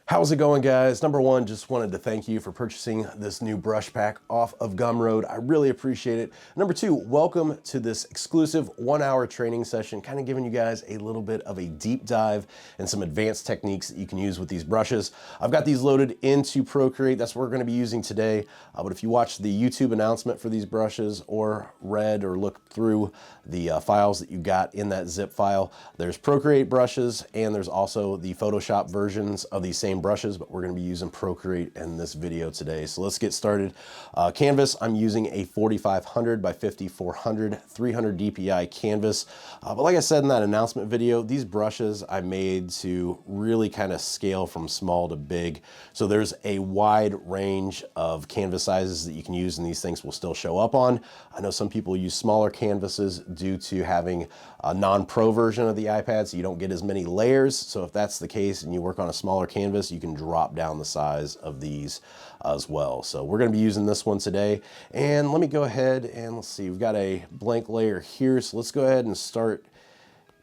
How's it going, guys? Number one, just wanted to thank you for purchasing this new brush pack off of Gumroad. I really appreciate it. Number two, welcome to this exclusive 1-hour training session, kind of giving you guys a little bit of a deep dive and some advanced techniques that you can use with these brushes. I've got these loaded into Procreate. That's what we're going to be using today. But if you watch the YouTube announcement for these brushes or read or looked through the files that you got in that zip file, there's Procreate brushes and there's also the Photoshop versions of these same brushes, but we're going to be using Procreate in this video today. So let's get started. Canvas, I'm using a 4500 by 5400 300 DPI canvas. But like I said in that announcement video, these brushes I made to really kind of scale from small to big. So there's a wide range of canvas sizes that you can use, and these things will still show up on. I know some people use smaller canvases due to having a non-pro version of the iPad, so you don't get as many layers. So if that's the case and you work on a smaller canvas, you can drop down the size of these as well. So we're going to be using this one today. And let me go ahead and let's see, we've got a blank layer here. So let's go ahead and start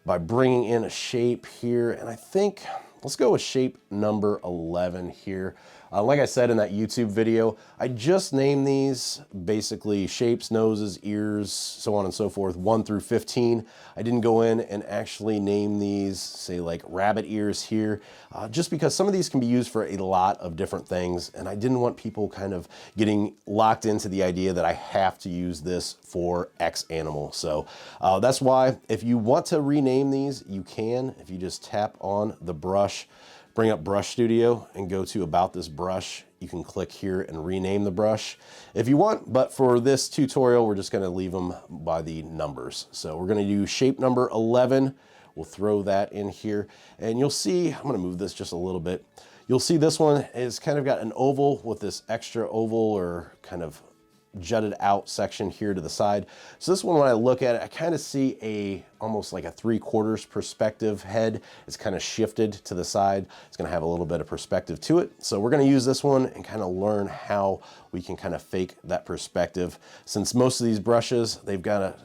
by bringing in a shape here. And I think let's go with shape number 11 here. Like I said in that YouTube video, I just named these basically shapes, noses, ears, so on and so forth, 1 through 15. I didn't go in and actually name these, say like rabbit ears here, just because some of these can be used for a lot of different things. And I didn't want people kind of getting locked into the idea that I have to use this for X animal. So that's why if you want to rename these, you can. If you just tap on the brush, bring up Brush Studio and go to About This Brush. You can click here and rename the brush if you want, but for this tutorial, we're just gonna leave them by the numbers. So we're gonna do shape number 11. We'll throw that in here, and you'll see, I'm gonna move this just a little bit. You'll see this one is kind of got an oval with this extra oval or kind of jutted out section here to the side. So this one, when I look at it, I kind of see almost like a 3/4 perspective head. It's kind of shifted to the side. It's going to have a little bit of perspective to it. So we're going to use this one and kind of learn how we can kind of fake that perspective. Since most of these brushes, they've got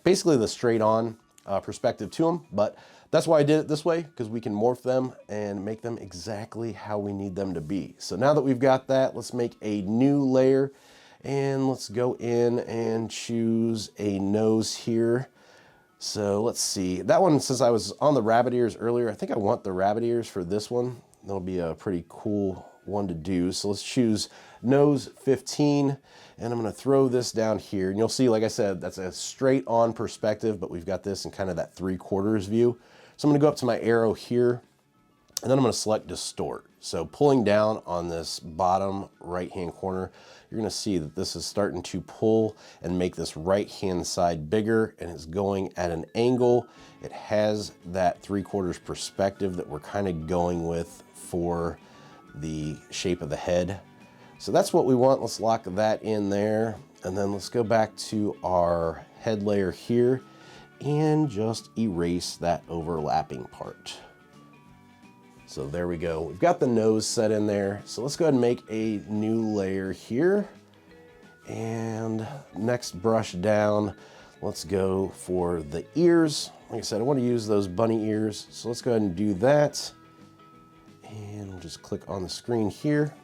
basically the straight on perspective to them, but that's why I did it this way, because we can morph them and make them exactly how we need them to be. So now that we've got that, let's make a new layer. And let's go in and choose a nose here. So let's see. That one, since I was on the rabbit ears earlier, I think I want the rabbit ears for this one. That'll be a pretty cool one to do. So let's choose nose 15. And I'm going to throw this down here. And you'll see, like I said, that's a straight on perspective, but we've got this in kind of that 3/4 view. So I'm going to go up to my arrow here. And then I'm going to select distort. So pulling down on this bottom right hand corner, you're going to see that this is starting to pull and make this right hand side bigger, and it's going at an angle. It has that 3/4 perspective that we're kind of going with for the shape of the head. So that's what we want. Let's lock that in there. And then let's go back to our head layer here and just erase that overlapping part. So there we go. We've got the nose set in there. So let's go ahead and make a new layer here. And next brush down, let's go for the ears. Like I said, I want to use those bunny ears. So let's go ahead and do that. And we'll just click on the screen here.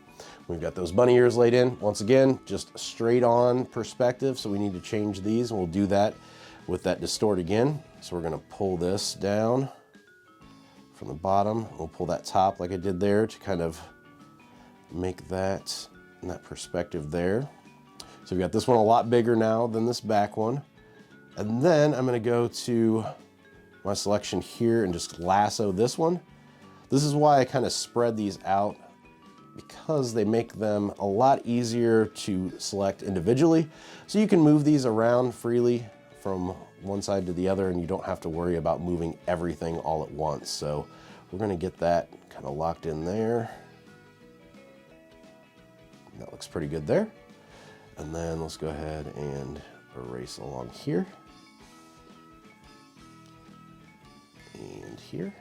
We've got those bunny ears laid in. Once again, just straight on perspective. So we need to change these, and we'll do that with that distort again. So we're going to pull this down from the bottom. We'll pull that top like I did there to kind of make that in that perspective there. So we've got this one a lot bigger now than this back one. And then I'm going to go to my selection here and just lasso this one. This is why I kind of spread these out, because they make them a lot easier to select individually. So you can move these around freely from one side to the other, and you don't have to worry about moving everything all at once. So we're going to get that kind of locked in there. That looks pretty good there. And then let's go ahead and erase along here and here.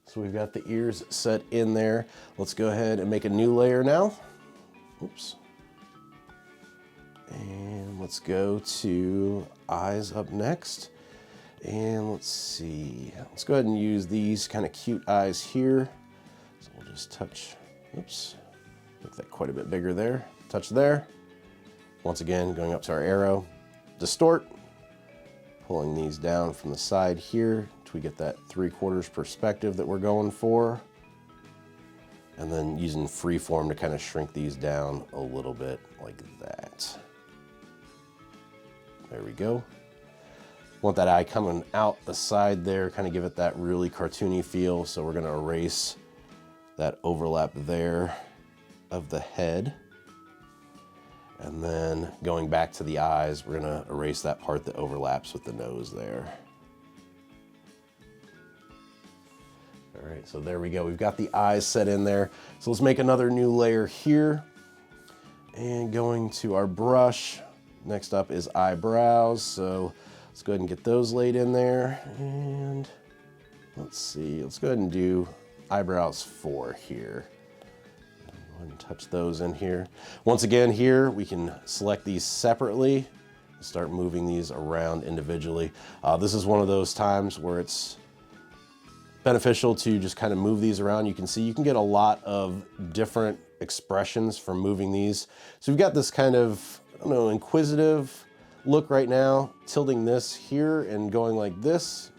So we've got the ears set in there. Let's go ahead and make a new layer now. Oops. And let's go to eyes up next. And let's see, let's go ahead and use these kind of cute eyes here. So we'll just touch, oops, make that quite a bit bigger there. Touch there. Once again, going up to our arrow, distort, pulling these down from the side here till we get that 3/4 perspective that we're going for. And then using freeform to kind of shrink these down a little bit like that. There we go. Want that eye coming out the side there, kind of give it that really cartoony feel. So we're gonna erase that overlap there of the head. And then going back to the eyes, we're gonna erase that part that overlaps with the nose there. All right, so there we go. We've got the eyes set in there. So let's make another new layer here. And going to our brush, next up is eyebrows. So let's go ahead and get those laid in there. And let's see, let's go ahead and do eyebrows 4 here. Go ahead and touch those in here. Once again here, we can select these separately, start moving these around individually. This is one of those times where it's beneficial to just kind of move these around. You can see you can get a lot of different expressions from moving these. So we've got this kind of, I don't know, inquisitive look right now, tilting this here and going like this.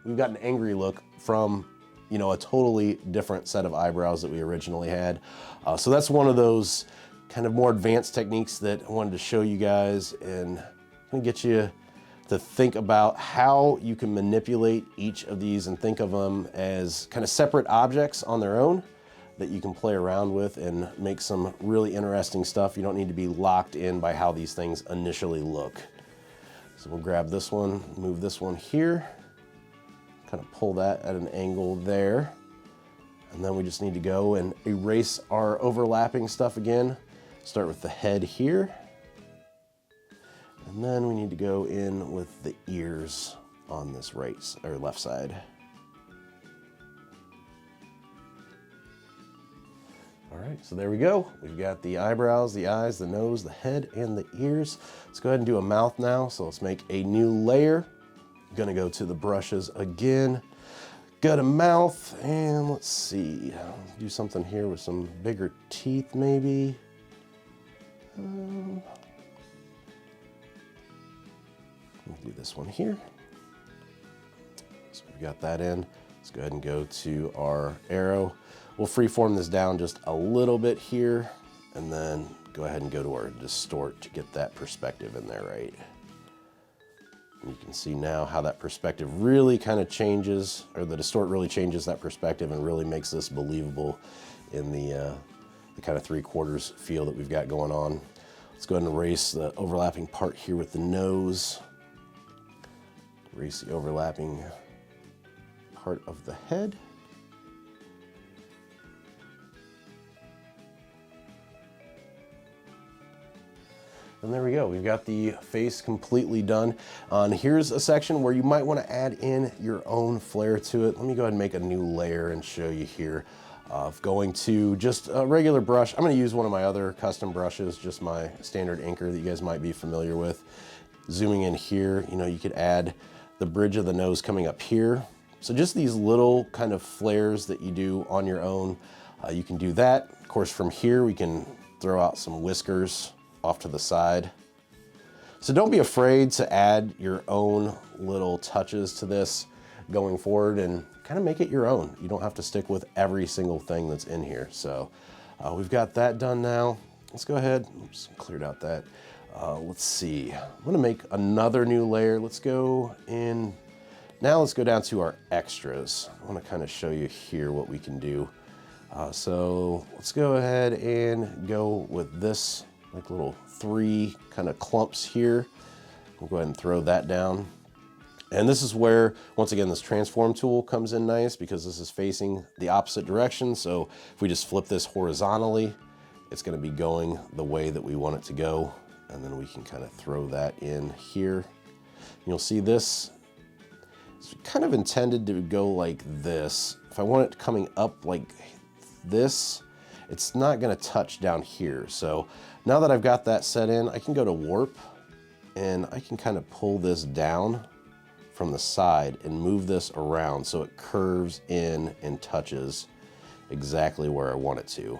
We've got an angry look from, you know, a totally different set of eyebrows that we originally had. So that's one of those kind of more advanced techniques that I wanted to show you guys and kind of get you to think about how you can manipulate each of these and think of them as kind of separate objects on their own that you can play around with and make some really interesting stuff. You don't need to be locked in by how these things initially look. So we'll grab this one, move this one here, kind of pull that at an angle there. And then we just need to go and erase our overlapping stuff again. Start with the head here. And then we need to go in with the ears on this right or left side. All right, so there we go. We've got the eyebrows, the eyes, the nose, the head, and the ears. Let's go ahead and do a mouth now. So let's make a new layer. I'm gonna go to the brushes again. Got a mouth, and let's see. Do something here with some bigger teeth maybe. We'll do this one here. So we've got that in. Let's go ahead and go to our arrow. We'll freeform this down just a little bit here, and then go ahead and go to our distort to get that perspective in there, right? And you can see now how that perspective really kind of changes, or the distort really changes that perspective and really makes this believable in the kind of 3/4 feel that we've got going on. Let's go ahead and erase the overlapping part here with the nose. Erase the overlapping part of the head. And there we go, we've got the face completely done. Here's a section where you might want to add in your own flair to it. Let me go ahead and make a new layer and show you here. Going to just a regular brush. I'm going to use one of my other custom brushes, just my standard inker that you guys might be familiar with. Zooming in here, you know, you could add the bridge of the nose coming up here. So just these little kind of flares that you do on your own, you can do that. Of course, from here, we can throw out some whiskers off to the side. So don't be afraid to add your own little touches to this going forward and kind of make it your own. You don't have to stick with every single thing that's in here. So we've got that done now. Let's go ahead, oops, cleared out that. Let's see, I'm gonna make another new layer. Let's go in, now let's go down to our extras. I wanna kind of show you here what we can do. So let's go ahead and go with this like little 3 kind of clumps here. We'll go ahead and throw that down. And this is where, once again, this transform tool comes in nice because this is facing the opposite direction. So if we just flip this horizontally, it's gonna be going the way that we want it to go. And then we can kind of throw that in here. You'll see this is kind of intended to go like this. If I want it coming up like this, it's not gonna touch down here. So now that I've got that set in, I can go to warp and I can kind of pull this down from the side and move this around so it curves in and touches exactly where I want it to.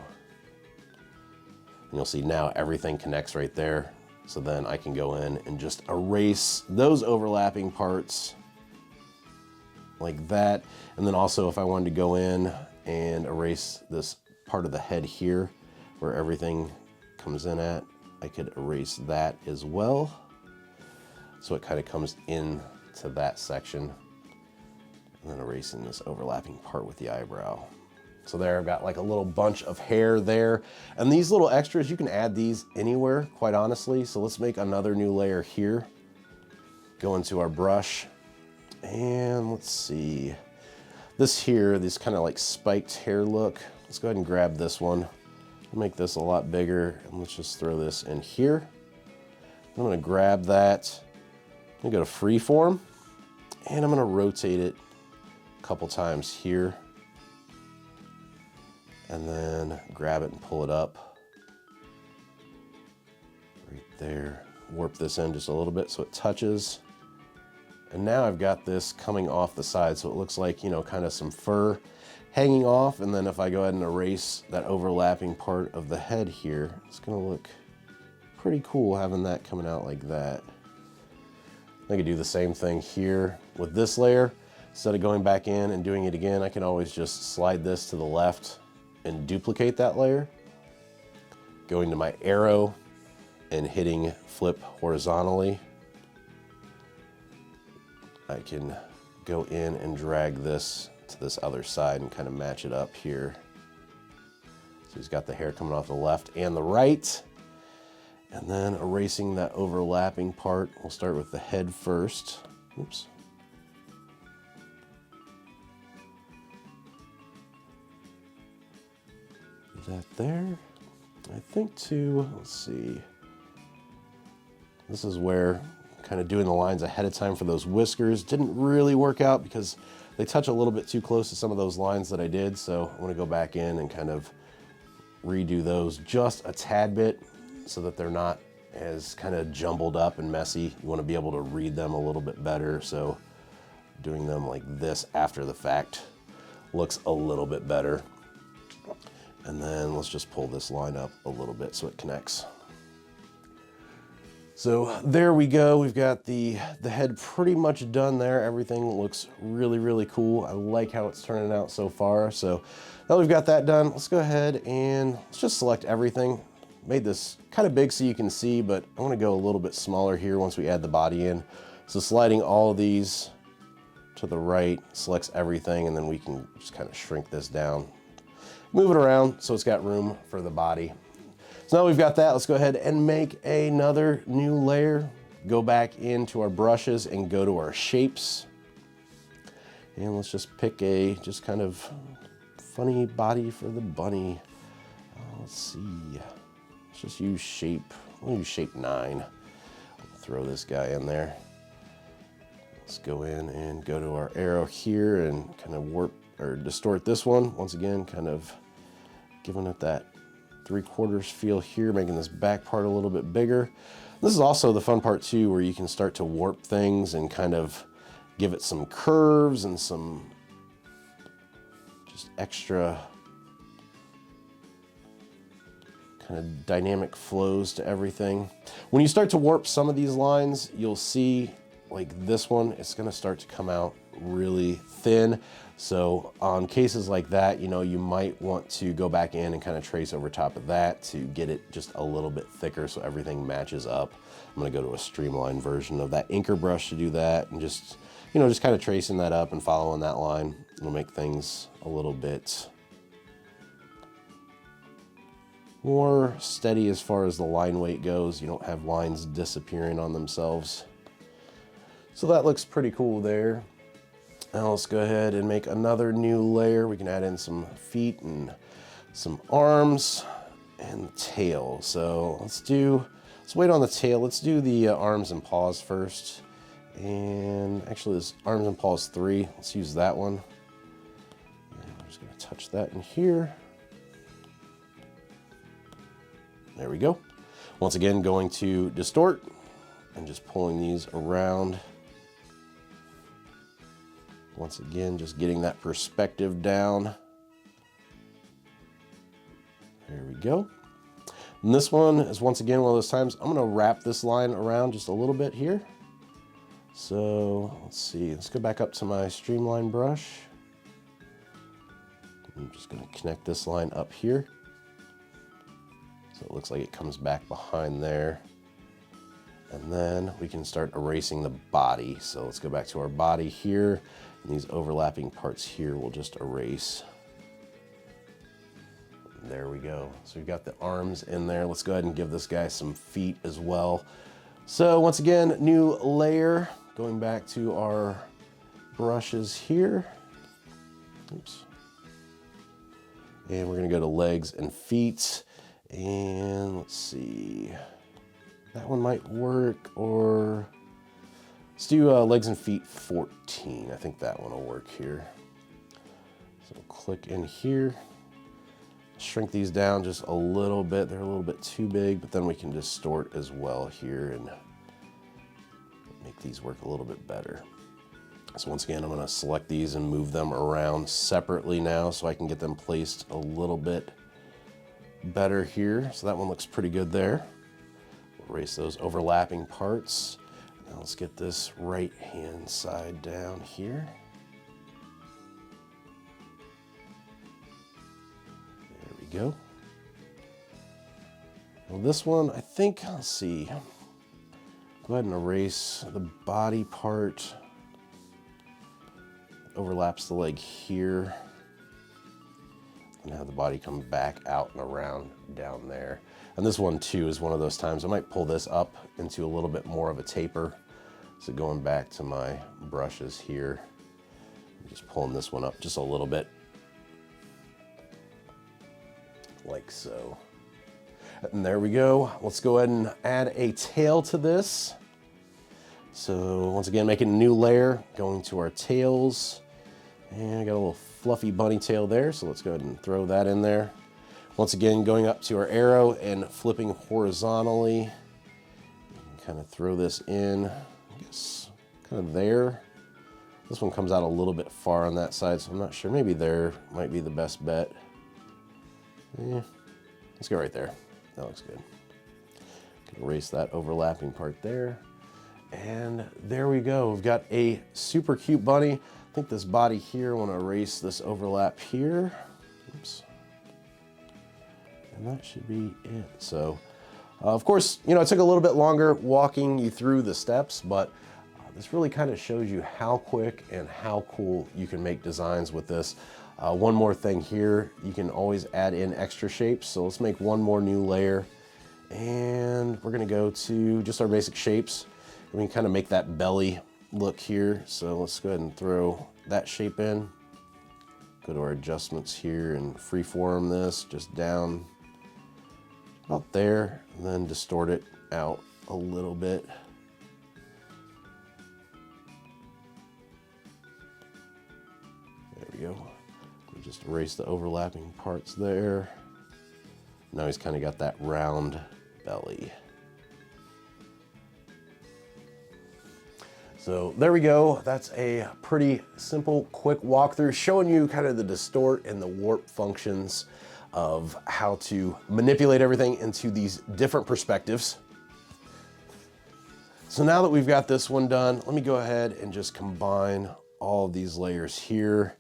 And you'll see now everything connects right there. So then I can go in and just erase those overlapping parts like that. And then also if I wanted to go in and erase this part of the head here where everything comes in at, I could erase that as well. So it kind of comes in to that section, and then erasing this overlapping part with the eyebrow. So there I've got like a little bunch of hair there. And these little extras, you can add these anywhere, quite honestly. So let's make another new layer here. Go into our brush, and let's see. This here, this kind of like spiked hair look. Let's go ahead and grab this one. I'll make this a lot bigger, and let's just throw this in here. I'm gonna grab that. I'm gonna go to freeform, and I'm gonna rotate it a couple times here. And then grab it and pull it up right there. Warp this in just a little bit so it touches. And now I've got this coming off the side, so it looks like, you know, kind of some fur hanging off. And then if I go ahead and erase that overlapping part of the head here, it's gonna look pretty cool having that coming out like that. I could do the same thing here with this layer. Instead of going back in and doing it again, I can always just slide this to the left and duplicate that layer. Going to my arrow and hitting flip horizontally, I can go in and drag this to this other side and kind of match it up here. So he's got the hair coming off the left and the right. And then erasing that overlapping part. We'll start with the head first. Oops. That there. I think too, let's see. This is where kind of doing the lines ahead of time for those whiskers didn't really work out because they touch a little bit too close to some of those lines that I did. So I want to go back in and kind of redo those just a tad bit so that they're not as kind of jumbled up and messy. You want to be able to read them a little bit better. So doing them like this after the fact looks a little bit better. And then let's just pull this line up a little bit so it connects. So there we go. We've got the head pretty much done there. Everything looks really, really cool. I like how it's turning out so far. So now we've got that done, let's go ahead and let's just select everything. Made this kind of big so you can see, but I want to go a little bit smaller here once we add the body in. So sliding all of these to the right selects everything, and then we can just kind of shrink this down. Move it around so it's got room for the body. So now we've got that, let's go ahead and make another new layer. Go back into our brushes and go to our shapes. And let's just pick a just kind of funny body for the bunny. Let's see, let's just use shape, we'll use shape 9. I'll throw this guy in there. Let's go in and go to our arrow here and kind of warp or distort this one. Once again, kind of giving it that 3/4 feel here, making this back part a little bit bigger. This is also the fun part too, where you can start to warp things and kind of give it some curves and some just extra kind of dynamic flows to everything. When you start to warp some of these lines, you'll see like this one, it's gonna start to come out really thin. So on cases like that, you know, you might want to go back in and kind of trace over top of that to get it just a little bit thicker so everything matches up. I'm gonna go to a streamlined version of that inker brush to do that, and just, you know, just kind of tracing that up and following that line. It'll make things a little bit more steady as far as the line weight goes. You don't have lines disappearing on themselves. So that looks pretty cool there. Now let's go ahead and make another new layer. We can add in some feet and some arms and the tail. So let's wait on the tail. Let's do the arms and paws first. And actually this arms and paws 3. Let's use that one. And I'm just gonna touch that in here. There we go. Once again, going to distort and just pulling these around. Once again, just getting that perspective down. There we go. And this one is once again one of those times I'm gonna wrap this line around just a little bit here. So let's see, let's go back up to my streamline brush. I'm just gonna connect this line up here. So it looks like it comes back behind there. And then we can start erasing the body. So let's go back to our body here. And these overlapping parts here we'll just erase. There we go. So we've got the arms in there. Let's go ahead and give this guy some feet as well. So once again, new layer, going back to our brushes here. Oops. And we're gonna go to legs and feet. And let's see, that one might work, or let's do legs and feet 14. I think that one will work here. So click in here. Shrink these down just a little bit. They're a little bit too big, but then we can distort as well here and make these work a little bit better. So once again, I'm going to select these and move them around separately now so I can get them placed a little bit better here. So that one looks pretty good there. We'll erase those overlapping parts. Now let's get this right hand side down here. Go. Well, this one, I think, let's see. Go ahead and erase the body part. Overlaps the leg here. And have the body come back out and around down there. And this one too is one of those times I might pull this up into a little bit more of a taper. So going back to my brushes here, I'm just pulling this one up just a little bit. Like so. And there we go. Let's go ahead and add a tail to this. So once again, making a new layer, going to our tails. And I got a little fluffy bunny tail there, so let's go ahead and throw that in there. Once again, going up to our arrow and flipping horizontally. Kind of throw this in, I guess, kind of there. This one comes out a little bit far on that side, so I'm not sure. Maybe there might be the best bet. Yeah, let's go right there. That looks good. Can erase that overlapping part there. And there we go. We've got a super cute bunny. I think this body here, I want to erase this overlap here. Oops. And that should be it. So, of course, you know, it took a little bit longer walking you through the steps, but this really kind of shows you how quick and how cool you can make designs with this. One more thing here, you can always add in extra shapes. So let's make one more new layer. And we're gonna go to just our basic shapes. And we can kind of make that belly look here. So let's go ahead and throw that shape in. Go to our adjustments here and freeform this just down about there, and then distort it out a little bit. There we go. Just erase the overlapping parts there. Now he's kind of got that round belly. So there we go. That's a pretty simple, quick walkthrough showing you kind of the distort and the warp functions of how to manipulate everything into these different perspectives. So now that we've got this one done, let me go ahead and just combine all of these layers here.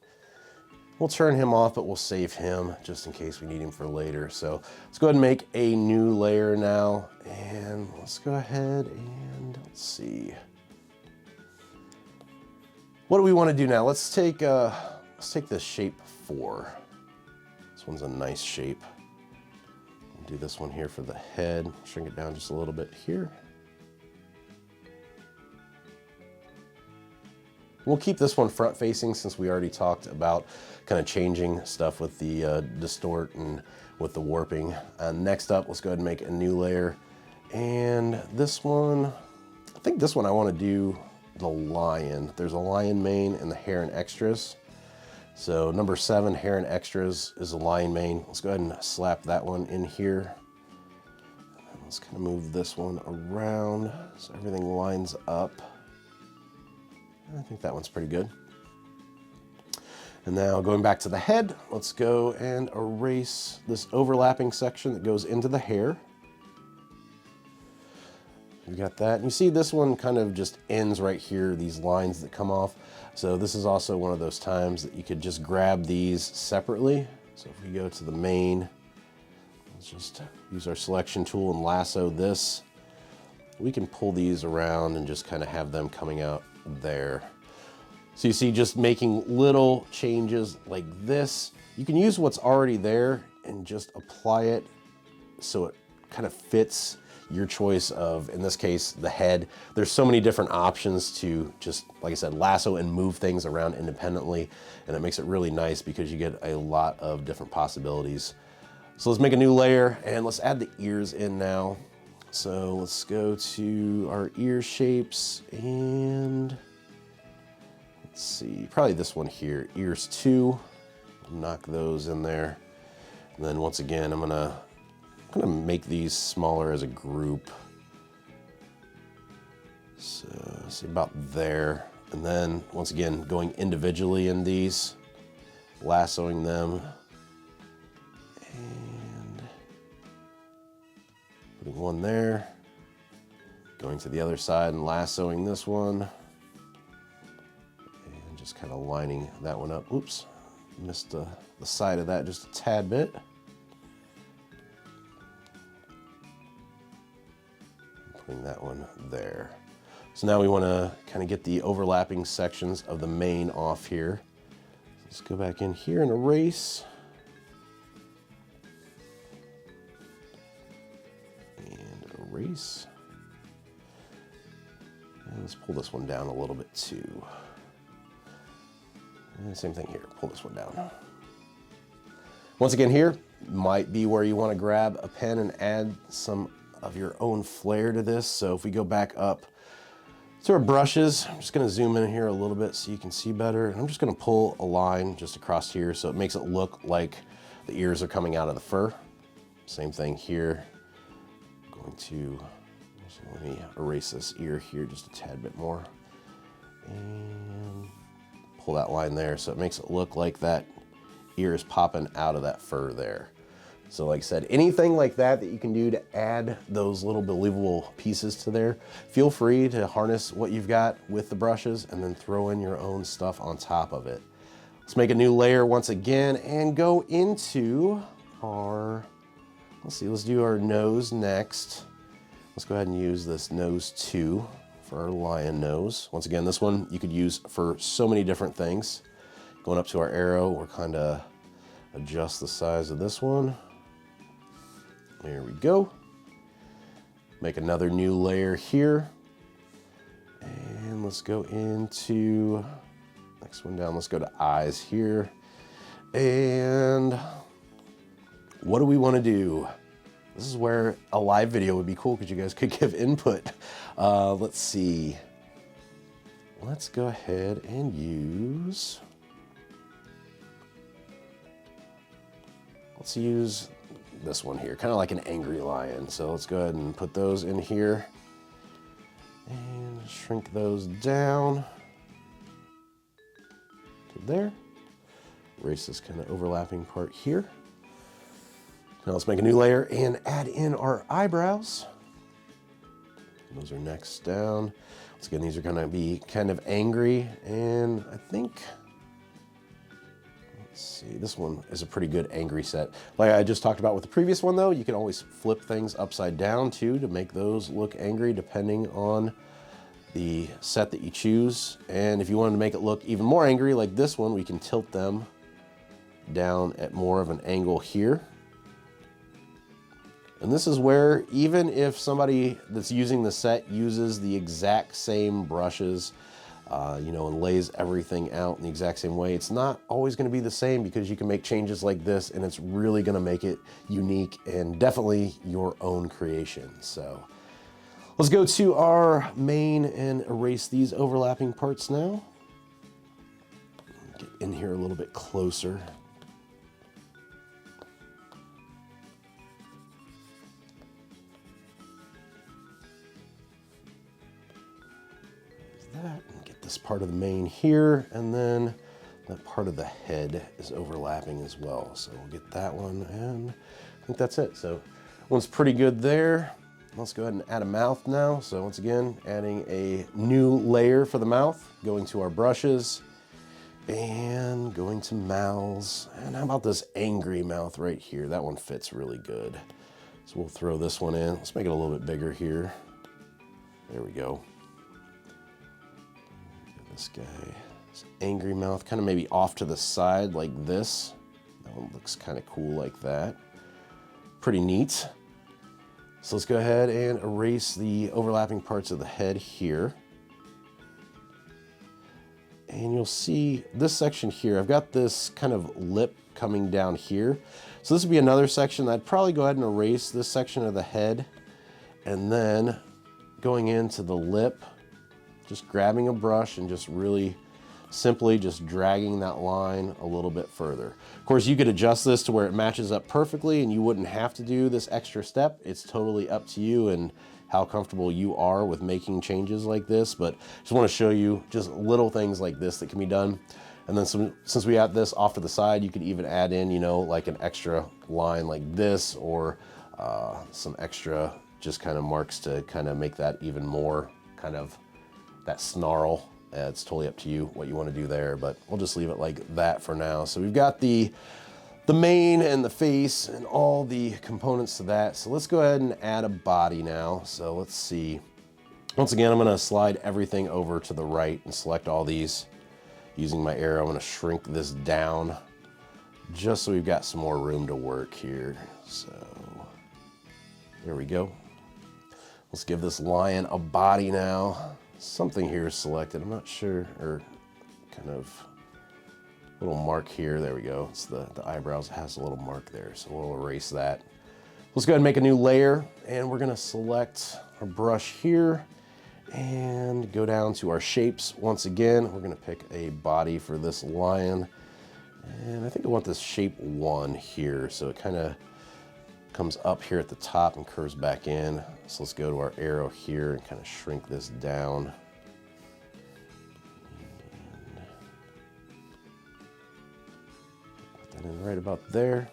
We'll turn him off, but we'll save him just in case we need him for later. So let's go ahead and make a new layer now. And let's go ahead and let's see. What do we want to do now? Let's take the shape 4. This one's a nice shape. I'll do this one here for the head. Shrink it down just a little bit here. We'll keep this one front facing since we already talked about kind of changing stuff with the distort and with the warping. Next up, let's go ahead and make a new layer. And this one, I think this one I want to do the lion. There's a lion mane and the hair and extras. So number 7, hair and extras, is a lion mane. Let's go ahead and slap that one in here. And let's kind of move this one around so everything lines up. I think that one's pretty good. And now going back to the head, let's go and erase this overlapping section that goes into the hair. You got that. And you see this one kind of just ends right here, these lines that come off. So this is also one of those times that you could just grab these separately. So if we go to the mane, let's just use our selection tool and lasso this. We can pull these around and just kind of have them coming out there. So you see, just making little changes like this. You can use what's already there and just apply it so it kind of fits your choice of, in this case, the head. There's so many different options to just, like I said, lasso and move things around independently, and it makes it really nice because you get a lot of different possibilities. So let's make a new layer and let's add the ears in now. So let's go to our ear shapes and let's see, probably this one here, ears 2. Knock those in there. And then once again, I'm gonna make these smaller as a group. So see about there. And then once again, going individually in these, lassoing them, and putting one there, going to the other side and lassoing this one, and just kind of lining that one up. Oops, missed the side of that just a tad bit. Putting that one there. So now we want to kind of get the overlapping sections of the mane off here. Let's go back in here and erase. And erase. And let's pull this one down a little bit too. And same thing here, pull this one down. Once again here, might be where you want to grab a pen and add some of your own flair to this. So if we go back up to our brushes, I'm just gonna zoom in here a little bit so you can see better. And I'm just gonna pull a line just across here so it makes it look like the ears are coming out of the fur. Same thing here. I'm going to, let me erase this ear here just a tad bit more. And pull that line there so it makes it look like that ear is popping out of that fur there. So like I said, anything like that you can do to add those little believable pieces to there, feel free to harness what you've got with the brushes and then throw in your own stuff on top of it. Let's make a new layer once again and go into our, let's do our nose next. Let's go ahead and use this nose 2 for our lion nose. Once again, this one you could use for so many different things. Going up to our arrow, we're kind of adjust the size of this one. There we go. Make another new layer here. And let's go into, next one down, let's go to eyes here. And what do we want to do? This is where a live video would be cool because you guys could give input. Let's see. Let's go ahead and use, let's use this one here, kind of like an angry lion. So let's go ahead and put those in here and shrink those down to there. Erase this kind of overlapping part here. Now let's make a new layer and add in our eyebrows. Those are next down. Once again, these are gonna be kind of angry, and I think, let's see, this one is a pretty good angry set. Like I just talked about with the previous one though, you can always flip things upside down too to make those look angry depending on the set that you choose. And if you wanted to make it look even more angry like this one, we can tilt them down at more of an angle here. And this is where, even if somebody that's using the set uses the exact same brushes, and lays everything out in the exact same way, it's not always going to be the same because you can make changes like this and it's really going to make it unique and definitely your own creation. So let's go to our mane and erase these overlapping parts now. Get in here a little bit closer. That and get this part of the mane here, and then that part of the head is overlapping as well. So we'll get that one, and I think that's it. So one's pretty good there. Let's go ahead and add a mouth now. So once again, adding a new layer for the mouth, going to our brushes and going to mouths. And how about this angry mouth right here? That one fits really good. So we'll throw this one in. Let's make it a little bit bigger here. There we go. This guy, this angry mouth, kind of maybe off to the side like this. That one looks kind of cool like that. Pretty neat. So let's go ahead and erase the overlapping parts of the head here. And you'll see this section here, I've got this kind of lip coming down here. So this would be another section that I'd probably go ahead and erase this section of the head, and then going into the lip, just grabbing a brush and just really simply just dragging that line a little bit further. Of course, you could adjust this to where it matches up perfectly and you wouldn't have to do this extra step. It's totally up to you and how comfortable you are with making changes like this, but just want to show you just little things like this that can be done. And then since we have this off to the side, you could even add in, you know, like an extra line like this, or some extra just kind of marks to kind of make that even more kind of that snarl. It's totally up to you what you want to do there, but we'll just leave it like that for now. So we've got the mane and the face and all the components to that. So let's go ahead and add a body now. So let's see. Once again, I'm going to slide everything over to the right and select all these using my arrow. I'm going to shrink this down just so we've got some more room to work here. So there we go. Let's give this lion a body now. Something here is selected, I'm not sure, or kind of little mark here. There we go. It's the eyebrows. It has a little mark there, so we'll erase that. Let's go ahead and make a new layer, and we're gonna select our brush here and go down to our shapes. Once again, we're gonna pick a body for this lion, and I think I want this shape 1 here, so it kind of comes up here at the top and curves back in. So let's go to our arrow here and kind of shrink this down. Put that in right about there.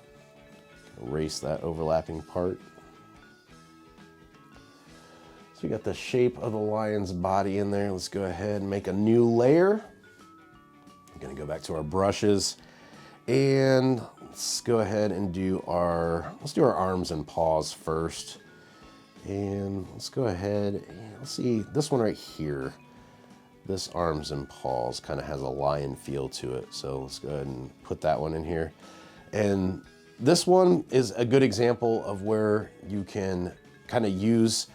Erase that overlapping part. So we got the shape of the lion's body in there. Let's go ahead and make a new layer. I'm gonna go back to our brushes, and let's go ahead and do our arms and paws first. And let's go ahead and let's see this one right here. This arms and paws kind of has a lion feel to it. So let's go ahead and put that one in here. And this one is a good example of where you can kind of use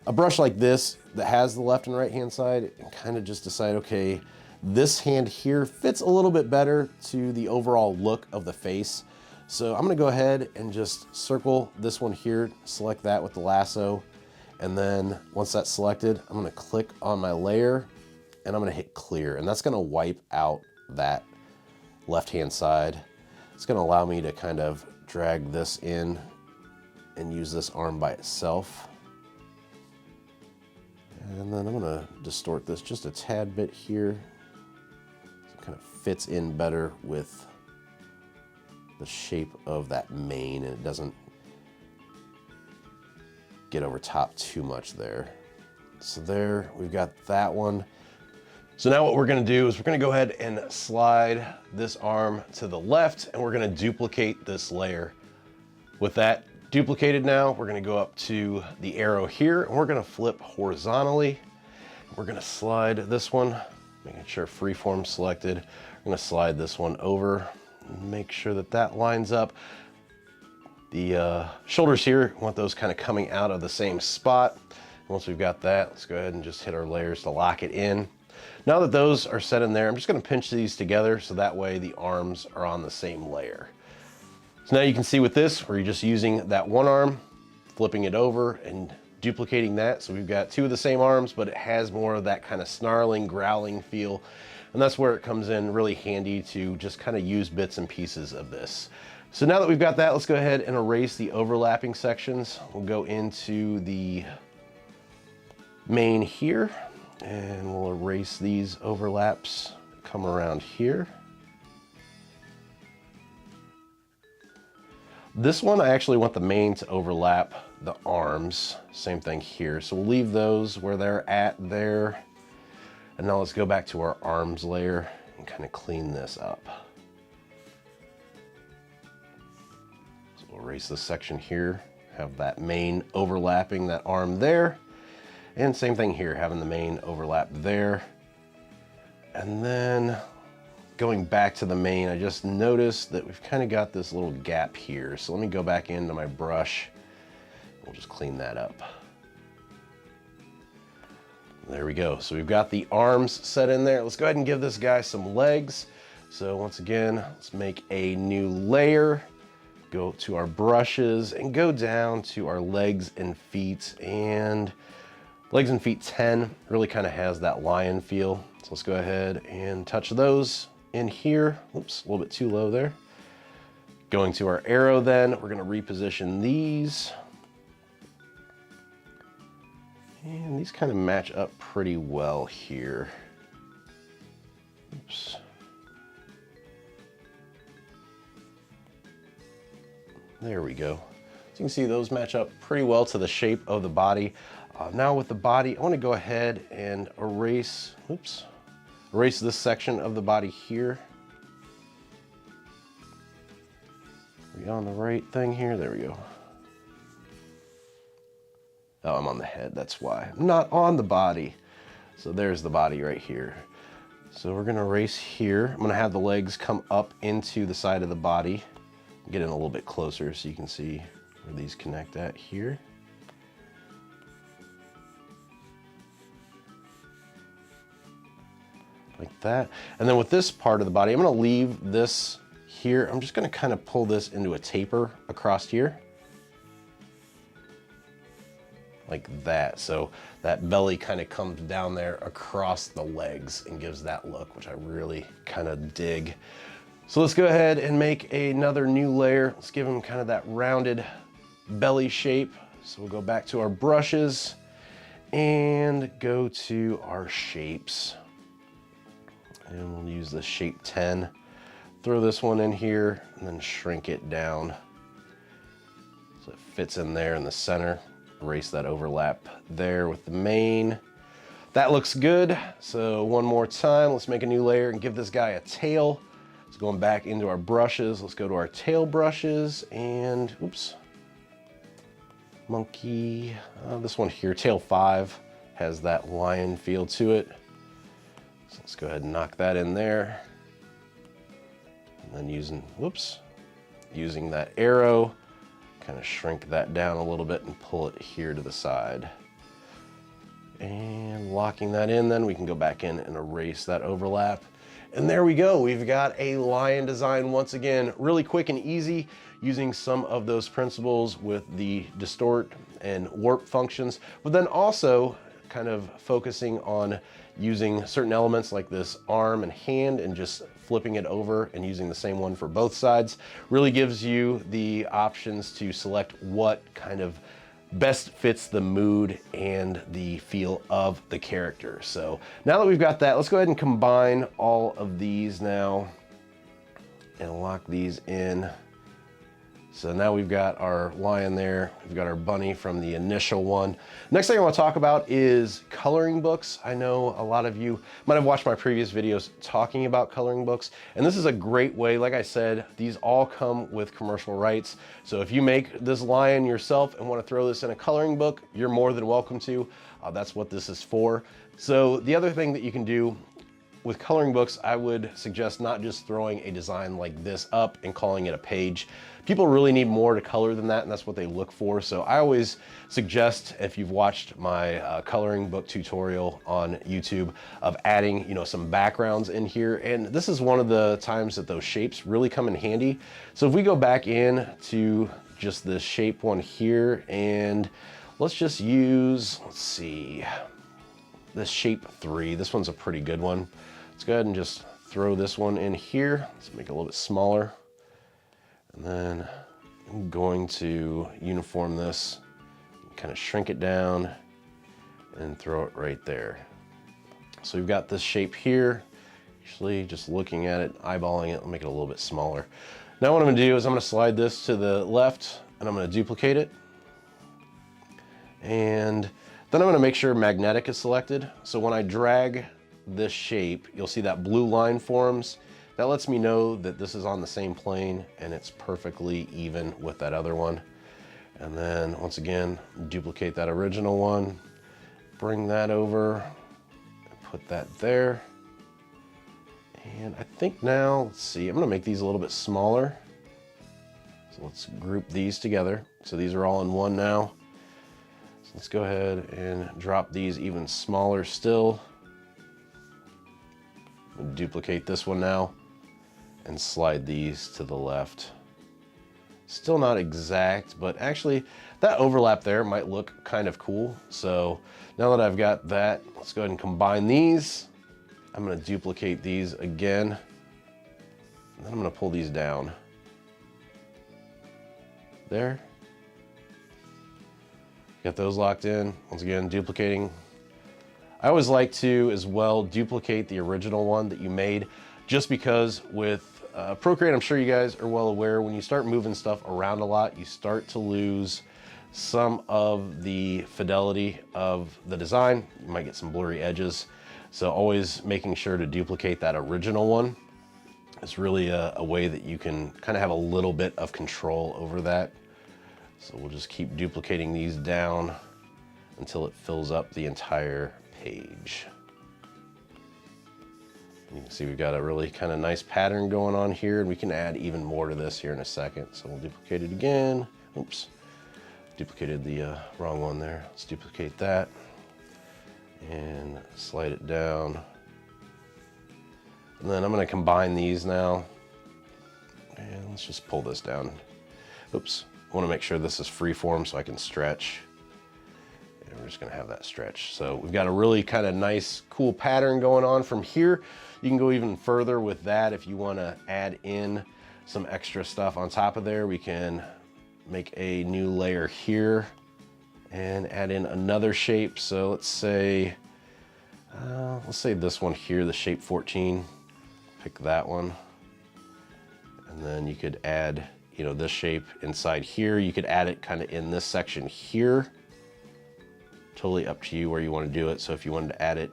a brush like this that has the left and right hand side and kind of just decide, okay, this hand here fits a little bit better to the overall look of the face. So I'm gonna go ahead and just circle this one here, select that with the lasso, and then once that's selected, I'm gonna click on my layer and I'm gonna hit clear, and that's gonna wipe out that left-hand side. It's gonna allow me to kind of drag this in and use this arm by itself. And then I'm gonna distort this just a tad bit here. So it kind of fits in better with the shape of that mane, and it doesn't get over top too much there. So there, we've got that one. So now what we're gonna do is we're gonna go ahead and slide this arm to the left, and we're gonna duplicate this layer. With that duplicated now, we're gonna go up to the arrow here, and we're gonna flip horizontally. We're gonna slide this one, making sure freeform selected. We're gonna slide this one over, make sure that that lines up. The shoulders here, we want those kind of coming out of the same spot. Once we've got that, let's go ahead and just hit our layers to lock it in. Now that those are set in there, I'm just gonna pinch these together so that way the arms are on the same layer. So now you can see with this, where you're just using that one arm, flipping it over and duplicating that. So we've got two of the same arms, but it has more of that kind of snarling, growling feel. And that's where it comes in really handy to just kind of use bits and pieces of this. So now that we've got that, let's go ahead and erase the overlapping sections. We'll go into the mane here, and we'll erase these overlaps, come around here. This one, I actually want the mane to overlap the arms. Same thing here. So we'll leave those where they're at there. And now let's go back to our arms layer and kind of clean this up. So we'll erase this section here, have that mane overlapping that arm there. And same thing here, having the mane overlap there. And then going back to the mane, I just noticed that we've kind of got this little gap here. So let me go back into my brush. We'll just clean that up. There we go. So we've got the arms set in there. Let's go ahead and give this guy some legs. So once again, let's make a new layer. Go to our brushes and go down to our legs and feet. And legs and feet 10 really kind of has that lion feel. So let's go ahead and touch those in here. Oops, a little bit too low there. Going to our arrow then, we're going to reposition these. And these kind of match up pretty well here. Oops. There we go. So you can see those match up pretty well to the shape of the body. Now with the body, I want to go ahead and erase, erase this section of the body here. Are we on the right thing here? There we go. Oh, I'm on the head, that's why. I'm not on the body. So there's the body right here. So we're gonna erase here. I'm gonna have the legs come up into the side of the body. Get in a little bit closer so you can see where these connect at here. Like that. And then with this part of the body, I'm gonna leave this here. I'm just gonna kind of pull this into a taper across here. Like that. So that belly kind of comes down there across the legs and gives that look, which I really kind of dig. So let's go ahead and make another new layer. Let's give him kind of that rounded belly shape. So we'll go back to our brushes and go to our shapes. And we'll use the shape 10. Throw this one in here and then shrink it down so it fits in there in the center. Erase that overlap there with the mane. That looks good. So one more time, let's make a new layer and give this guy a tail. So going back into our brushes, let's go to our tail brushes and, monkey. This one here, tail 5, has that lion feel to it. So let's go ahead and knock that in there. And then using that arrow, kind of shrink that down a little bit and pull it here to the side. And locking that in, then we can go back in and erase that overlap. And there we go. We've got a lion design once again, really quick and easy, using some of those principles with the distort and warp functions, but then also kind of focusing on using certain elements like this arm and hand and just flipping it over and using the same one for both sides really gives you the options to select what kind of best fits the mood and the feel of the character. So now that we've got that, let's go ahead and combine all of these now and lock these in. So now we've got our lion there, we've got our bunny from the initial one. Next thing I want to talk about is coloring books. I know a lot of you might have watched my previous videos talking about coloring books, and this is a great way. Like I said, these all come with commercial rights. So if you make this lion yourself and want to throw this in a coloring book, you're more than welcome to. That's what this is for. So the other thing that you can do with coloring books, I would suggest not just throwing a design like this up and calling it a page. People really need more to color than that, and that's what they look for. So I always suggest, if you've watched my coloring book tutorial on YouTube, of adding, some backgrounds in here. And this is one of the times that those shapes really come in handy. So if we go back in to just this shape one here, and let's just use, this shape 3. This one's a pretty good one. Let's go ahead and just throw this one in here. Let's make it a little bit smaller. And then I'm going to uniform this, kind of shrink it down and throw it right there. So we've got this shape here. Actually, just looking at it, eyeballing it, I'll make it a little bit smaller. Now what I'm gonna do is I'm gonna slide this to the left and I'm gonna duplicate it. And then I'm gonna make sure magnetic is selected. So when I drag this shape, you'll see that blue line forms. That lets me know that this is on the same plane and it's perfectly even with that other one. And then once again, duplicate that original one, bring that over, put that there. And I think now, let's see, I'm gonna make these a little bit smaller. So let's group these together. So these are all in one now. So let's go ahead and drop these even smaller still. Duplicate this one now and slide these to the left. Still not exact, but actually that overlap there might look kind of cool. So now that I've got that, let's go ahead and combine these. I'm gonna duplicate these again. And then I'm gonna pull these down. There. Got those locked in. Once again, duplicating. I always like to, as well, duplicate the original one that you made, just because with Procreate, I'm sure you guys are well aware, when you start moving stuff around a lot, you start to lose some of the fidelity of the design. You might get some blurry edges. So always making sure to duplicate that original one. It's really a way that you can kind of have a little bit of control over that. So we'll just keep duplicating these down until it fills up the entire page. You can see we've got a really kind of nice pattern going on here, and we can add even more to this here in a second. So we'll duplicate it again. Oops, duplicated the wrong one there. Let's duplicate that and slide it down. And then I'm going to combine these now. And let's just pull this down. Oops, I want to make sure this is freeform so I can stretch. And we're just going to have that stretch. So we've got a really kind of nice, cool pattern going on from here. You can go even further with that if you want to add in some extra stuff on top of there. We can make a new layer here and add in another shape. So let's say this one here, the shape 14. Pick that one. And then you could add, you know, this shape inside here. You could add it kind of in this section here. Totally up to you where you want to do it. So if you wanted to add it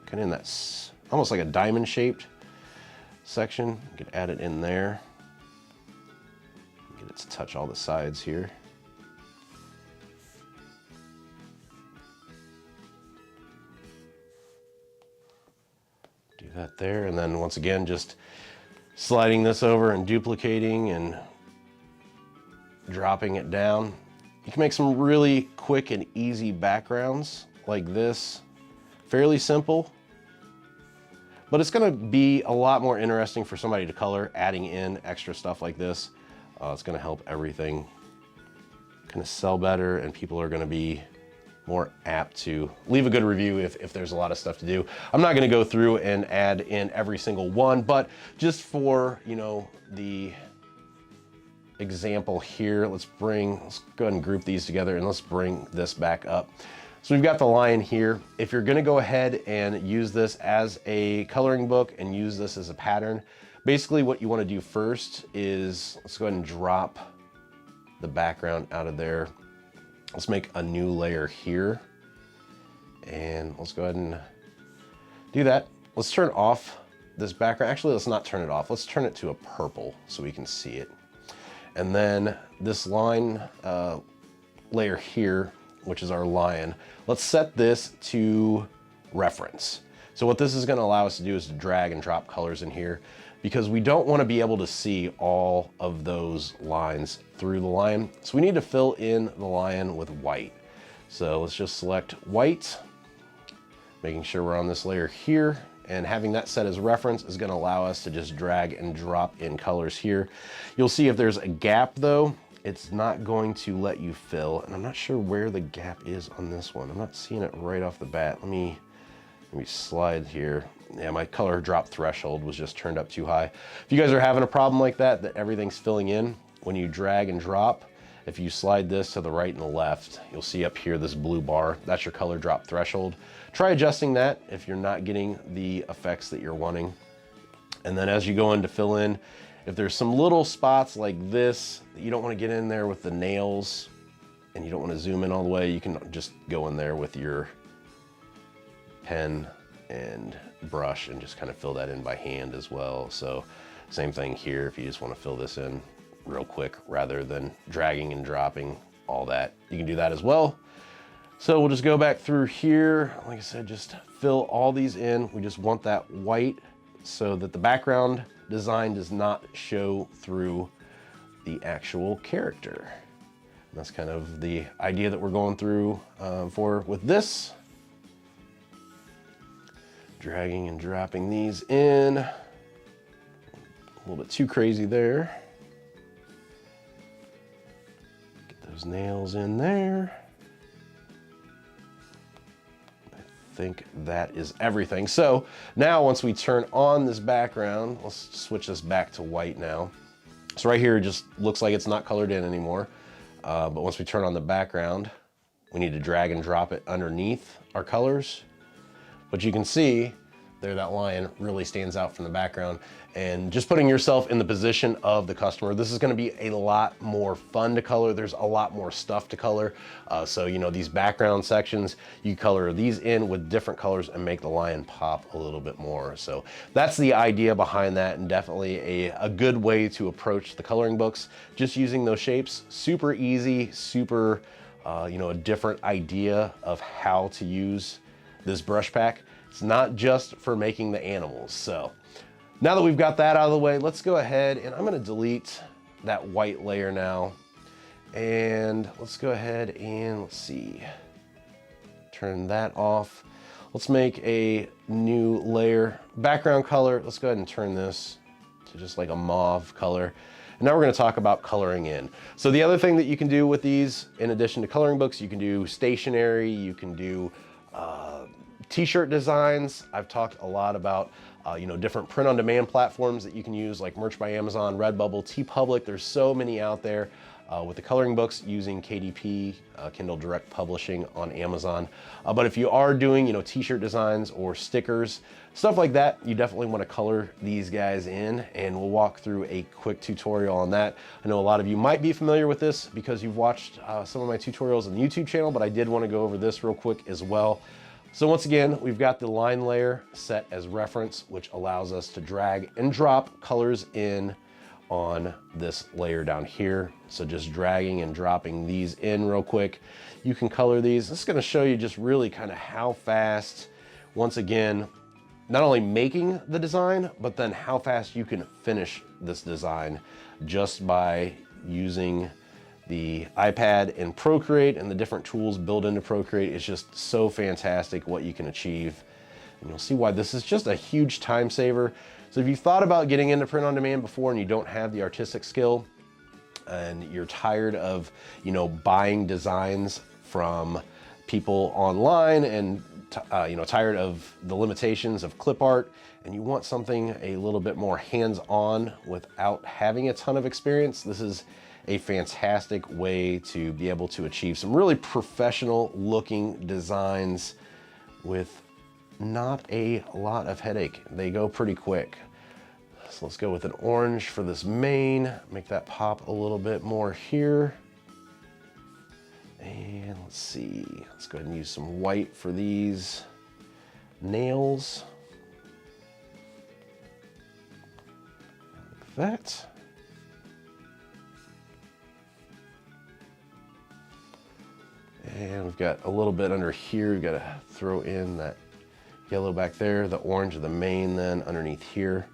kind of in that almost like a diamond shaped section, you could add it in there. Get it to touch all the sides here. Do that there, and then once again, just sliding this over and duplicating and dropping it down. You can make some really quick and easy backgrounds like this. Fairly simple, but it's gonna be a lot more interesting for somebody to color, adding in extra stuff like this. It's gonna help everything kind of sell better, and people are gonna be more apt to leave a good review if there's a lot of stuff to do. I'm not gonna go through and add in every single one, but just for, you know, the example here, let's go ahead and group these together, and let's bring this back up. So we've got the lion here. If you're gonna go ahead and use this as a coloring book and use this as a pattern, basically what you wanna do first is, let's go ahead and drop the background out of there. Let's make a new layer here, and let's go ahead and do that. Let's turn off this background. Actually, let's not turn it off. Let's turn it to a purple so we can see it. And then this line layer here, which is our lion, let's set this to reference. So what this is going to allow us to do is to drag and drop colors in here, because we don't want to be able to see all of those lines through the lion. So we need to fill in the lion with white. So let's just select white, making sure we're on this layer here, and having that set as reference is going to allow us to just drag and drop in colors here. You'll see if there's a gap though, it's not going to let you fill, and I'm not sure where the gap is on this one. I'm not seeing it right off the bat. Let me slide here. Yeah, my color drop threshold was just turned up too high. If you guys are having a problem like that everything's filling in, when you drag and drop, if you slide this to the right and the left, you'll see up here this blue bar. That's your color drop threshold. Try adjusting that if you're not getting the effects that you're wanting. And then as you go in to fill in, If there's some little spots like this that you don't want to get in there with the nails and you don't want to zoom in all the way, you can just go in there with your pen and brush and just kind of fill that in by hand as well. So same thing here, if you just want to fill this in real quick rather than dragging and dropping all that, you can do that as well. So we'll just go back through here. Like I said, just fill all these in. We just want that white so that the background design does not show through the actual character. And that's kind of the idea that we're going through with this. Dragging and dropping these in. A little bit too crazy there. Get those nails in there. I think that is everything. So now once we turn on this background, let's switch this back to white now. So right here, it just looks like it's not colored in anymore. But once we turn on the background, we need to drag and drop it underneath our colors. But you can see there that lion really stands out from the background. And just putting yourself in the position of the customer, this is gonna be a lot more fun to color. There's a lot more stuff to color. So, you know, these background sections, you color these in with different colors and make the lion pop a little bit more. So that's the idea behind that, and definitely a good way to approach the coloring books. Just using those shapes, super easy, super, you know, a different idea of how to use this brush pack. It's not just for making the animals. So now that we've got that out of the way, let's go ahead and I'm gonna delete that white layer now. And let's go ahead and let's see, turn that off. Let's make a new layer. Background color, let's go ahead and turn this to just like a mauve color. And now we're gonna talk about coloring in. So the other thing that you can do with these, in addition to coloring books, you can do stationery, you can do t-shirt designs. I've talked a lot about you know, different print-on-demand platforms that you can use, like Merch by Amazon, Redbubble, TeePublic. There's so many out there with the coloring books using KDP, Kindle Direct Publishing on Amazon. But if you are doing, you know, t-shirt designs or stickers, stuff like that, you definitely want to color these guys in, and we'll walk through a quick tutorial on that. I know a lot of you might be familiar with this because you've watched some of my tutorials on the YouTube channel, but I did want to go over this real quick as well. So once again, we've got the line layer set as reference, which allows us to drag and drop colors in on this layer down here. So just dragging and dropping these in real quick. You can color these. This is gonna show you just really kind of how fast, once again, not only making the design, but then how fast you can finish this design just by using the iPad and Procreate and the different tools built into Procreate. Is just so fantastic what you can achieve. And you'll see why this is just a huge time saver. So if you thought about getting into print on demand before and you don't have the artistic skill and you're tired of, you know, buying designs from people online and you know, tired of the limitations of clip art, and you want something a little bit more hands-on without having a ton of experience, this is a fantastic way to be able to achieve some really professional looking designs with not a lot of headache. They go pretty quick. So let's go with an orange for this mane, make that pop a little bit more here. And let's see, let's go ahead and use some white for these nails. Like that. And we've got a little bit under here. We've got to throw in that yellow back there, the orange of the mane then underneath here.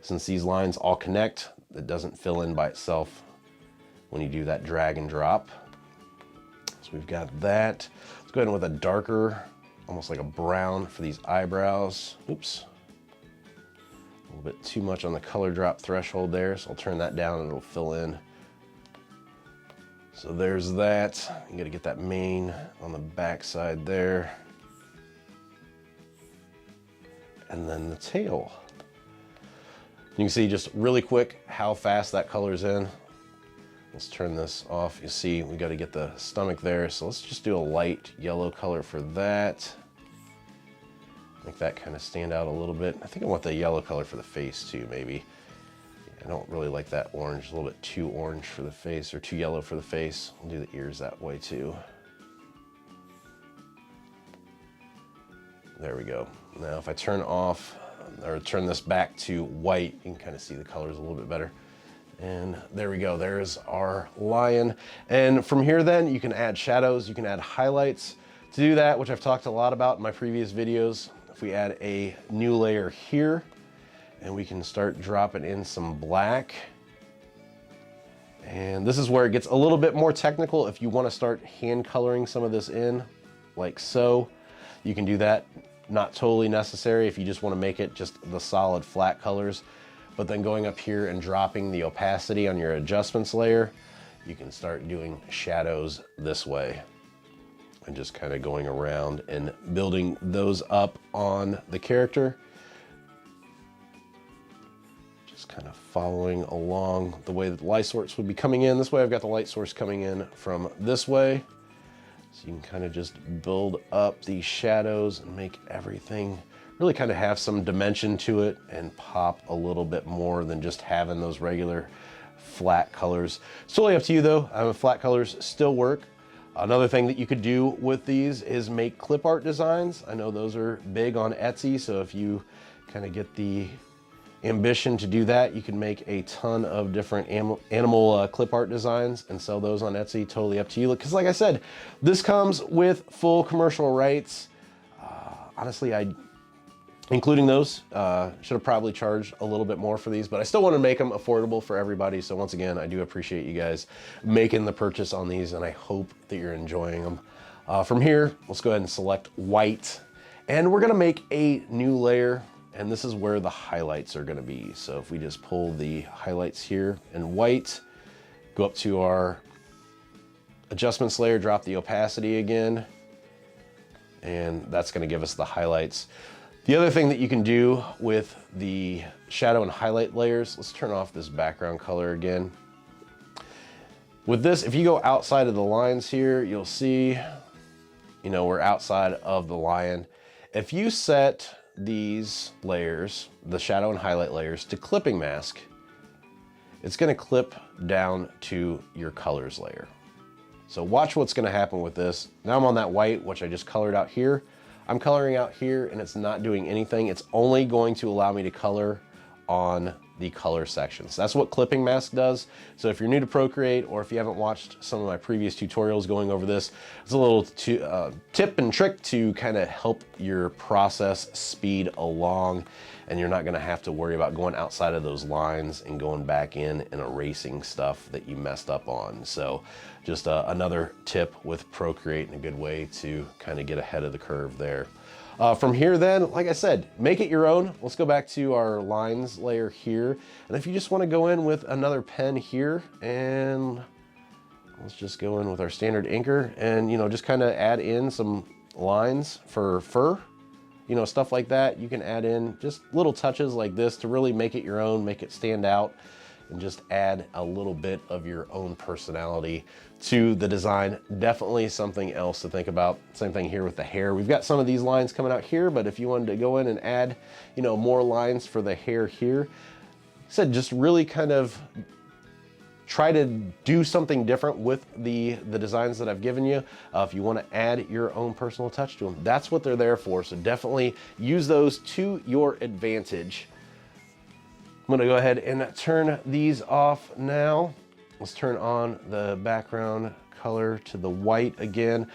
Since these lines all connect, it doesn't fill in by itself when you do that drag and drop. So we've got that. Let's go ahead and with a darker, almost like a brown for these eyebrows. Oops. A little bit too much on the color drop threshold there, so I'll turn that down and it'll fill in. So there's that. You gotta get that mane on the back side there. And then the tail. You can see just really quick how fast that colors in. Let's turn this off. You see we gotta get the stomach there. So let's just do a light yellow color for that. Make that kind of stand out a little bit. I think I want the yellow color for the face too, maybe. Yeah, I don't really like that orange, a little bit too orange for the face or too yellow for the face. I'll do the ears that way too. There we go. Now if I turn off or turn this back to white, you can kind of see the colors a little bit better. And there we go, there's our lion. And from here then, you can add shadows, you can add highlights. To do that, which I've talked a lot about in my previous videos, if we add a new layer here, and we can start dropping in some black. And this is where it gets a little bit more technical. If you want to start hand coloring some of this in, like so, you can do that. Not totally necessary if you just want to make it just the solid flat colors. But then going up here and dropping the opacity on your adjustments layer, you can start doing shadows this way. And just kind of going around and building those up on the character. Just kind of following along the way that the light source would be coming in. This way I've got the light source coming in from this way. So you can kind of just build up these shadows and make everything really kind of have some dimension to it and pop a little bit more than just having those regular flat colors. It's totally up to you though. Flat colors still work. Another thing that you could do with these is make clip art designs. I know those are big on Etsy, so if you kind of get the ambition to do that, you can make a ton of different animal clip art designs and sell those on Etsy. Totally up to you. Because like I said, this comes with full commercial rights. Honestly, including those, should have probably charged a little bit more for these, but I still want to make them affordable for everybody. So once again, I do appreciate you guys making the purchase on these, and I hope that you're enjoying them. From here, let's go ahead and select white, and we're going to make a new layer. And this is where the highlights are going to be. So if we just pull the highlights here in white, go up to our adjustments layer, drop the opacity again, and that's going to give us the highlights. The other thing that you can do with the shadow and highlight layers, let's turn off this background color again. With this, if you go outside of the lines here, you'll see, you know, we're outside of the lion. If you set these layers, the shadow and highlight layers, to clipping mask, it's going to clip down to your colors layer. So watch what's going to happen with this. Now I'm on that white, which I just colored out here. I'm coloring out here and it's not doing anything. It's only going to allow me to color on the color sections. That's what clipping mask does. So if you're new to Procreate, or if you haven't watched some of my previous tutorials going over this, it's a little tip and trick to kind of help your process speed along, and you're not gonna have to worry about going outside of those lines and going back in and erasing stuff that you messed up on. So just another tip with Procreate and a good way to kind of get ahead of the curve there. From here then, like I said, make it your own. Let's go back to our lines layer here. And if you just want to go in with another pen here, and let's just go in with our standard inker and, you know, just kind of add in some lines for fur, you know, stuff like that. You can add in just little touches like this to really make it your own, make it stand out, and just add a little bit of your own personality to the design. Definitely something else to think about. Same thing here with the hair. We've got some of these lines coming out here, but if you wanted to go in and add, you know, more lines for the hair here, like I said, just really kind of try to do something different with the designs that I've given you. If you want to add your own personal touch to them, that's what they're there for. So definitely use those to your advantage. I'm gonna go ahead and turn these off now. Let's turn on the background color to the white again.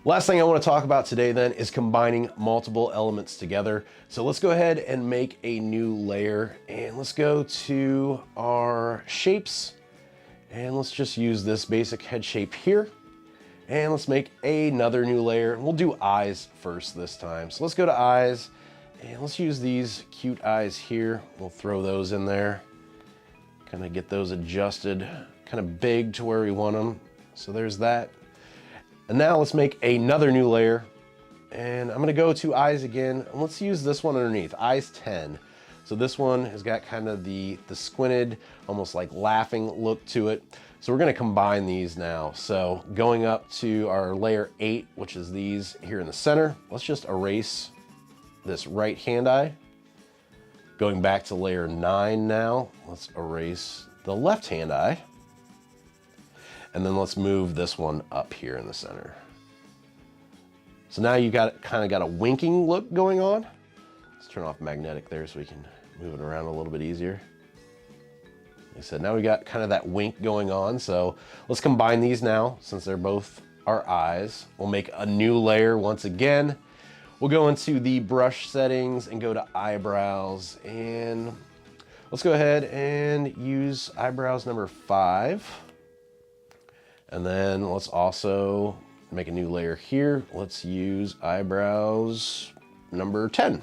Last thing I want to talk about today then is combining multiple elements together. So let's go ahead and make a new layer, and let's go to our shapes, and let's just use this basic head shape here. And let's make another new layer. We'll do eyes first this time. So let's go to eyes, and let's use these cute eyes here. We'll throw those in there. Kind of get those adjusted kind of big to where we want them. So there's that. And now let's make another new layer. And I'm gonna go to eyes again. And let's use this one underneath, eyes 10. So this one has got kind of the squinted, almost like laughing look to it. So we're gonna combine these now. So going up to our layer 8, which is these here in the center, let's just erase this right hand eye. Going back to layer 9 now, let's erase the left-hand eye. And then let's move this one up here in the center. So now you kind of got a winking look going on. Let's turn off magnetic there so we can move it around a little bit easier. Like I said, now we got kind of that wink going on. So let's combine these now since they're both our eyes. We'll make a new layer once again. We'll go into the brush settings and go to eyebrows, and let's go ahead and use eyebrows number 5. And then let's also make a new layer here. Let's use eyebrows number 10.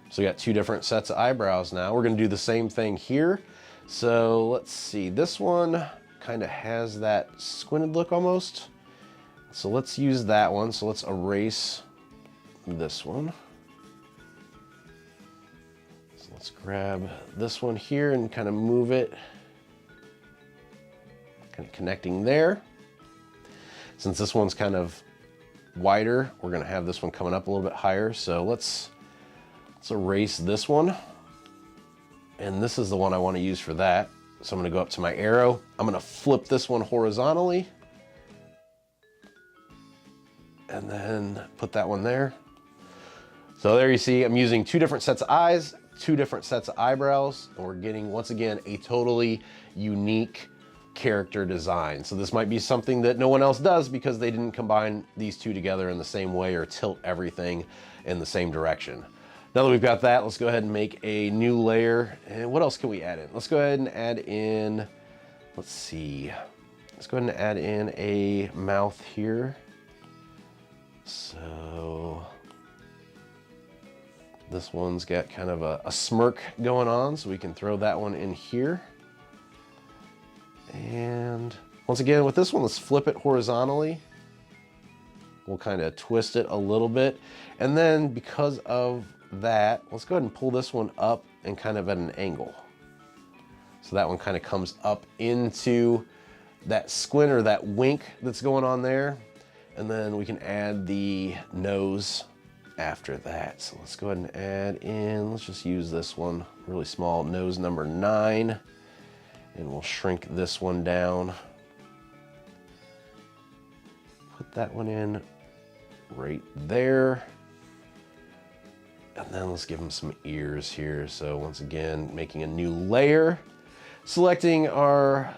So we got 2 different sets of eyebrows now. We're gonna do the same thing here. So let's see, this one kind of has that squinted look almost. So let's use that one. So let's erase this one. So let's grab this one here and kind of move it, kind of connecting there. Since this one's kind of wider, we're gonna have this one coming up a little bit higher. So let's erase this one. And this is the one I want to use for that. So I'm gonna go up to my arrow. I'm gonna flip this one horizontally. And then put that one there. So there you see, I'm using 2 different sets of eyes, 2 different sets of eyebrows, and we're getting, once again, a totally unique character design. So this might be something that no one else does because they didn't combine these 2 together in the same way or tilt everything in the same direction. Now that we've got that, let's go ahead and make a new layer. And what else can we add in? Let's go ahead and add in, let's see. Let's go ahead and add in a mouth here. So this one's got kind of a smirk going on, so we can throw that one in here. And once again, with this one, let's flip it horizontally. We'll kind of twist it a little bit. And then because of that, let's go ahead and pull this one up and kind of at an angle. So that one kind of comes up into that squint or that wink that's going on there. And then we can add the nose after that. So let's go ahead and add in, let's just use this one, really small, nose number 9. And we'll shrink this one down. Put that one in right there. And then let's give him some ears here. So once again, making a new layer, selecting our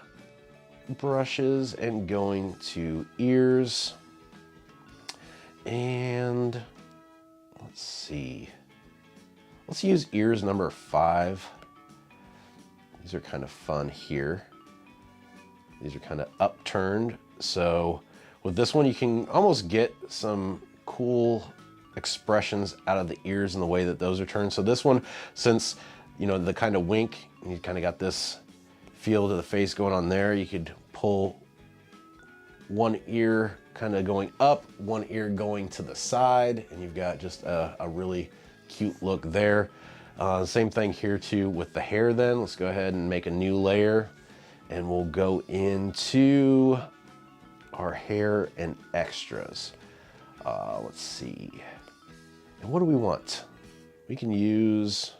brushes and going to ears. And let's see, let's use ears number 5. These are kind of fun here. These are kind of upturned. So with this one, you can almost get some cool expressions out of the ears and the way that those are turned. So this one, since, you know, the kind of wink, and you kind of got this feel to the face going on there, you could pull one ear kind of going up, one ear going to the side, and you've got just a really cute look there. Same thing here too with the hair then. Let's go ahead and make a new layer, and we'll go into our hair and extras. Let's see. And what do we want? We can use,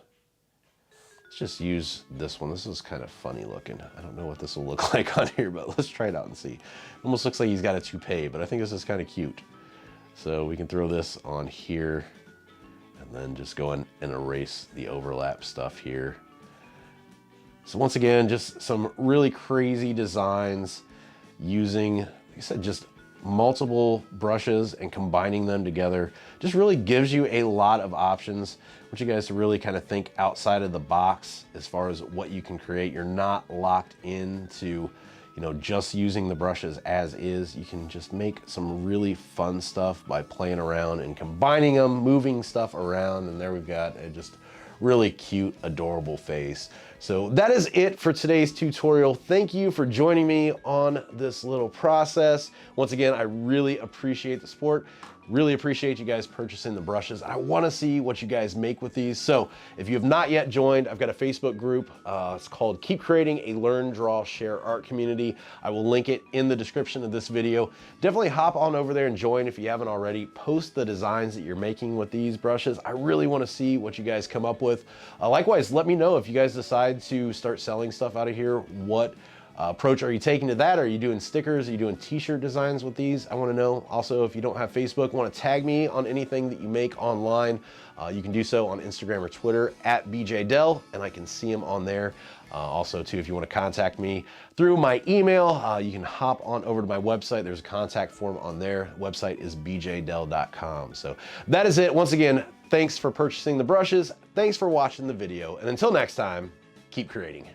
let's just use this one. This is kind of funny looking. I don't know what this will look like on here, but let's try it out and see. Almost looks like he's got a toupee, but I think this is kind of cute. So we can throw this on here and then just go in and erase the overlap stuff here. So once again, just some really crazy designs using, like I said, just multiple brushes and combining them together just really gives you a lot of options. I want you guys to really kind of think outside of the box as far as what you can create. You're not locked into, you know, just using the brushes as is. You can just make some really fun stuff by playing around and combining them, moving stuff around, and there we've got a just really cute, adorable face So that is it for today's tutorial. Thank you for joining me on this little process. Once again, I really appreciate the support. Really appreciate you guys purchasing the brushes. I want to see what you guys make with these. So if you have not yet joined, I've got a Facebook group. It's called Keep Creating, a Learn, Draw, Share Art Community. I will link it in the description of this video. Definitely hop on over there and join if you haven't already. Post the designs that you're making with these brushes. I really want to see what you guys come up with. Likewise, let me know if you guys decide to start selling stuff out of here. What approach are you taking to that? Are you doing stickers? Are you doing t-shirt designs with these? I want to know. Also, if you don't have Facebook, want to tag me on anything that you make online, you can do so on Instagram or Twitter at BJDell, and I can see them on there. Also, too, if you want to contact me through my email, you can hop on over to my website. There's a contact form on there. The website is bjdell.com. So that is it. Once again, thanks for purchasing the brushes. Thanks for watching the video. And until next time, keep creating.